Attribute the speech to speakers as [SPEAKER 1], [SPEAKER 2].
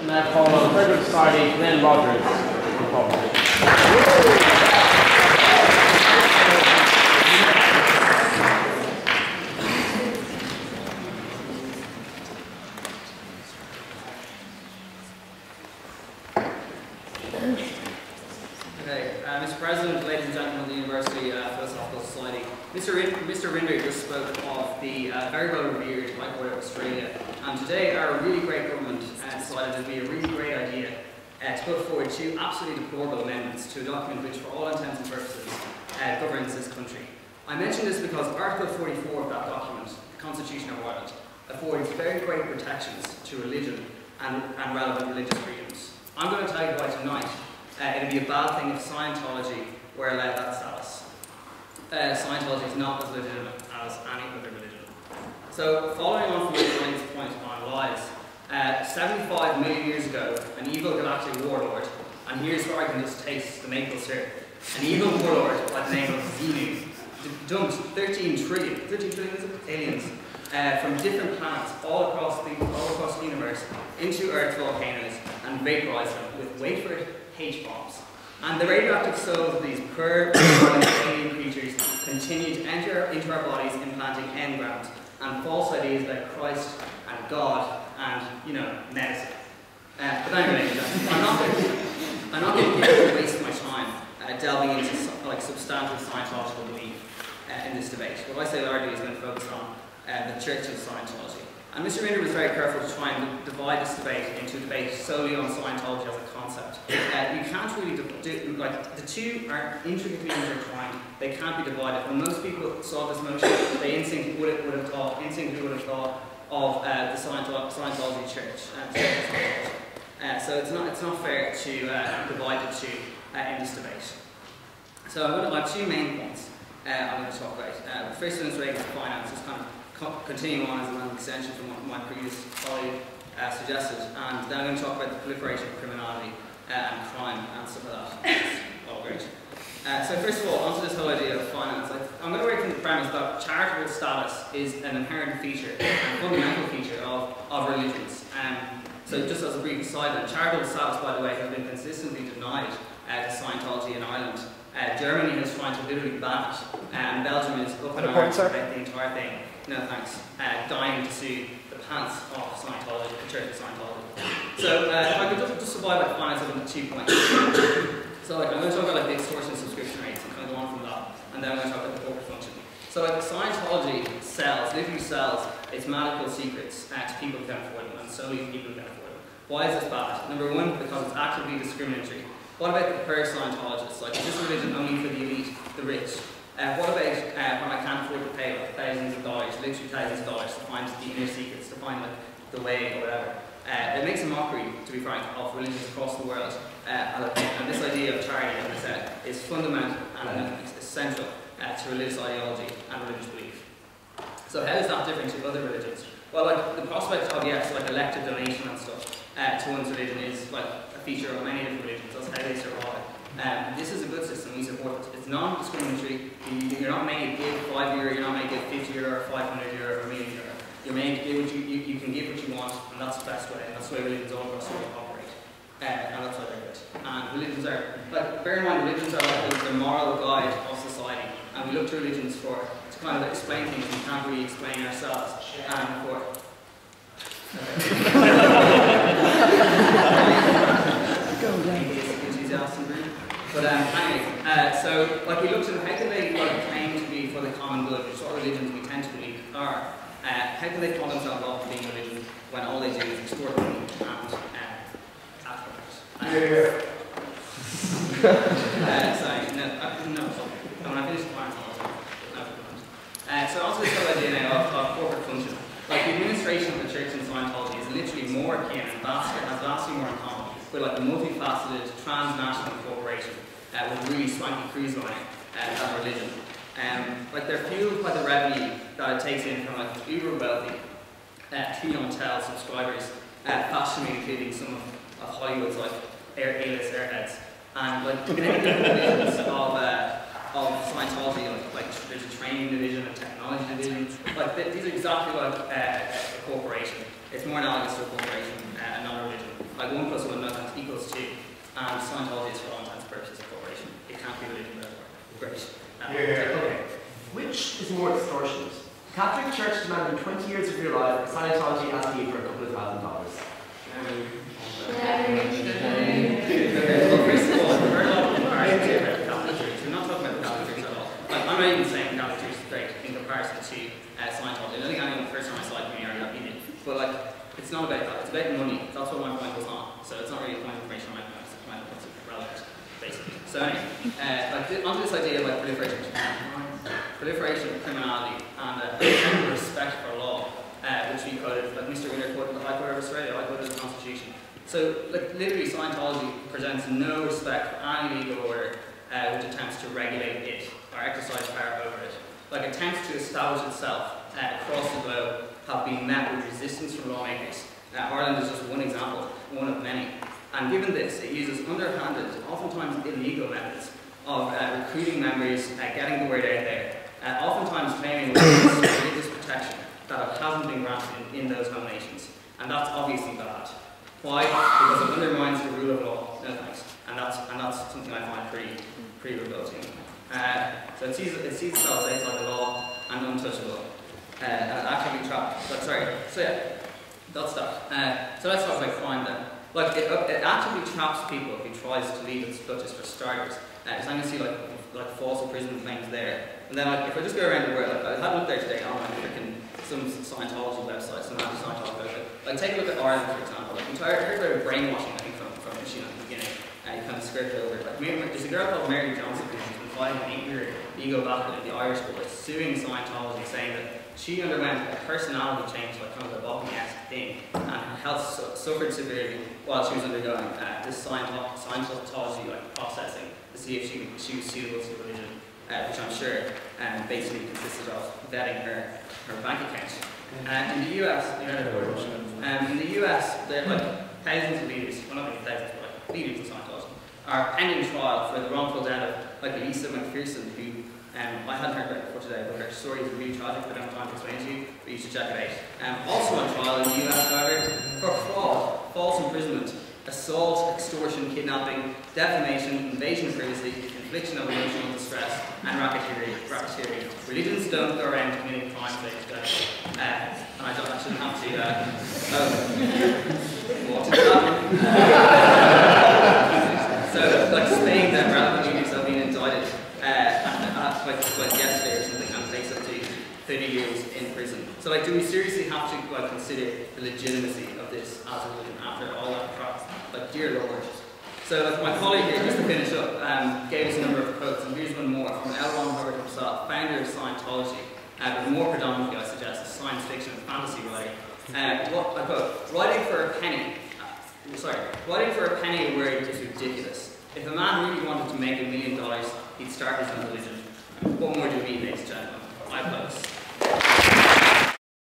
[SPEAKER 1] Now call on President Society, Glen Rogers.
[SPEAKER 2] Mr. President, ladies and gentlemen of the University Philosophical Society, Mr. Rinder just spoke of the very well revered High Court of Australia, and today our really great government decided it would be a really great idea to put forward two absolutely deplorable amendments to a document which, for all intents and purposes, governs this country. I mention this because Article 44 of that document, the Constitution of Ireland, affords very great protections to religion and relevant religious freedoms. I'm going to tell you why tonight it would be a bad thing if Scientology were allowed that status. Scientology is not as legitimate as any other religion. So, following on from this point on lies, 75 million years ago, an evil galactic warlord, and here's where I can just taste the maple syrup, an evil warlord by the name of Xenu dumped 13 trillion aliens from different planets all across the universe into Earth's volcanoes and vaporized them with, wait for it, H-bombs. And the radioactive souls of these poor alien creatures continue to enter into our bodies, implanting engrams and false ideas about Christ and God and, you know, medicine. But anyway, I'm not going to waste my time delving into substantive Scientological belief in this debate. What I say largely is going to focus on the Church of Scientology. And Mr. Rinder was very careful to try and divide this debate into a debate solely on Scientology as a concept. You can't really do, like, the two are intricately intertwined. They can't be divided. When most people saw this motion, they instinctively would have thought of the Scientology Church. So it's not fair to divide the two in this debate. So I have two main points I'm going to talk about. The first one is related to finance. It's kind of continuing on as an extension from what my previous colleague suggested, and then I'm going to talk about the proliferation of criminality and crime and stuff like that. It's all great. So first of all, onto this whole idea of finance. I'm going to work from the premise that charitable status is an inherent feature, a fundamental feature of religions. So just as a brief aside, charitable status, by the way, has been consistently denied to Scientology in Ireland. Germany is trying to literally ban it, and Belgium is up in arms about the entire thing. No thanks. Dying to sue the pants off Scientology, the Church of Scientology. So if I could just divide by finance up into 2 points. So I'm going to talk about the extortion subscription rates and kind of go on from that, and then I'm going to talk about the corporate function. So Scientology literally sells its medical secrets to people who can afford them, and solely to people who can afford them. Why is this bad? Number one, because it's actively discriminatory. What about the poor Scientologists? Like, is this religion only for the elite, the rich? What about when I can't afford to pay thousands of dollars, literally thousands of dollars, to find the inner secrets, to find the way or whatever? It makes a mockery, to be frank, of religions across the world. And this idea of charity, as I said, is fundamental and essential to religious ideology and religious belief. So how is that different to other religions? Well, the prospect of, elective donation and stuff to one's religion is a feature of many different religions. That's how they survive. This is a good system, we support it. It's non-discriminatory. You're not made give €5, you're not made give €50 or €500 or €1 million. You're made give what you can give what you want, and that's the best way. And that's the way religions all across the world operate. And that's why they're good. And religions are, bear in mind, religions are the moral guide of society. And we look to religions to kind of explain things we can't really explain ourselves. But anyway, so we looked at how can they claim to be for the common good, which sort of religions we tend to believe are. How can they call themselves off for being a religion when all they do is extort money and sorry, no. When I finish the plan, so also this whole idea now of corporate function. The administration of the Church in Scientology is literally more akin and has vastly more in common with a multifaceted transnational corporation with really swanky cruise line as a religion. They're fueled by the revenue that it takes in from uber wealthy clientele subscribers, fashionably including some of Hollywood's A-list airheads. And different divisions of Scientology, there's a training division, a technology division. These are exactly like a corporation. It's more analogous to a corporation, not a religion. like 1 + 1 no thanks equals 2, and Scientology is for all intents and purposes a corporation. It can't be religion, therefore. Great.
[SPEAKER 3] Okay. Which is more extortionate? Catholic Church demanding 20 years of your life, Scientology asking you for a couple of $1,000.
[SPEAKER 2] Well, first of all, I've heard a lot of comparisons here about the Catholic Church. We're not talking about the Catholic Church at all. Like, I'm not even saying the Catholic Church is great in comparison to Scientology. I don't think anyone the first time I saw it already got in it. But like, it's not about that. It's about money. That's what my point was on. So it's not really a point of information on my point. It's a point of what's relevant, basically. So anyway, like, onto this idea of like proliferation of criminality and respect for law, which we quoted, like Mr. Winter quoted the High Court of Australia, I quoted the Constitution. So, like, literally, Scientology presents no respect for any legal order which attempts to regulate it or exercise power over it. Like, attempts to establish itself across the globe have been met with resistance from lawmakers. Ireland is just one example, one of many. And given this, it uses underhanded, oftentimes illegal methods of recruiting members, getting the word out there, oftentimes claiming religious protection that hasn't been granted in those nominations. And that's obviously bad. Why? Because it undermines the rule of law. No thanks. And that's something I find pretty revolting. So it sees itself as outside the law and untouchable. And actively trapped. But sorry. So yeah, that's that. So let's talk about crime then. Like, it actively traps people who tries to lead its clutches for starters. So I'm going to see like false imprisonment claims there. And then like, if I just go around the world, like, I had a look there today on some Scientology websites, some anti-Scientology websites. Like, take a look at Ireland, for example. Like, heard about brainwashing, I think, from Machine at the beginning. You kind of skirt over it. Like, there's a girl called Mary Johnson who's been fighting an 8-year legal battle in the Irish court, suing Scientology, saying that she underwent a personality change, like kind of a Bobby-esque thing, and her health suffered severely while she was undergoing this Scientology like processing to see if she was suitable to religion, which I'm sure basically consisted of vetting her bank account. In the US, there are like thousands of leaders, well not really thousands, but like leaders in Scientology, are pending trial for the wrongful death of like Lisa McPherson, who I hadn't heard about it before today, but her story is really tragic. I don't have time to explain to you, but you should check it out. Also on trial in the US, however, for fraud, false imprisonment, assault, extortion, kidnapping, defamation, invasion of privacy, infliction of emotional distress, and racketeering. Religions don't go around committing crimes like that. And I shouldn't have to, what is that? So, like, Spain, their relevant leaders have been indicted like yesterday or something, and face up to 30 years in prison. So, like, do we seriously have to like consider the legitimacy of this as a religion after all that crap? Like, dear Lord. So, like, my colleague here, just to finish up, gave us a number of quotes, and here's one more from L. Ron Hubbard himself, founder of Scientology, but more predominantly, I suggest, a science fiction and fantasy writer. I quote, writing for a penny a word is ridiculous. If a man really wanted to make $1 million, he'd start his own religion. What more do we need, ladies and gentlemen? I post.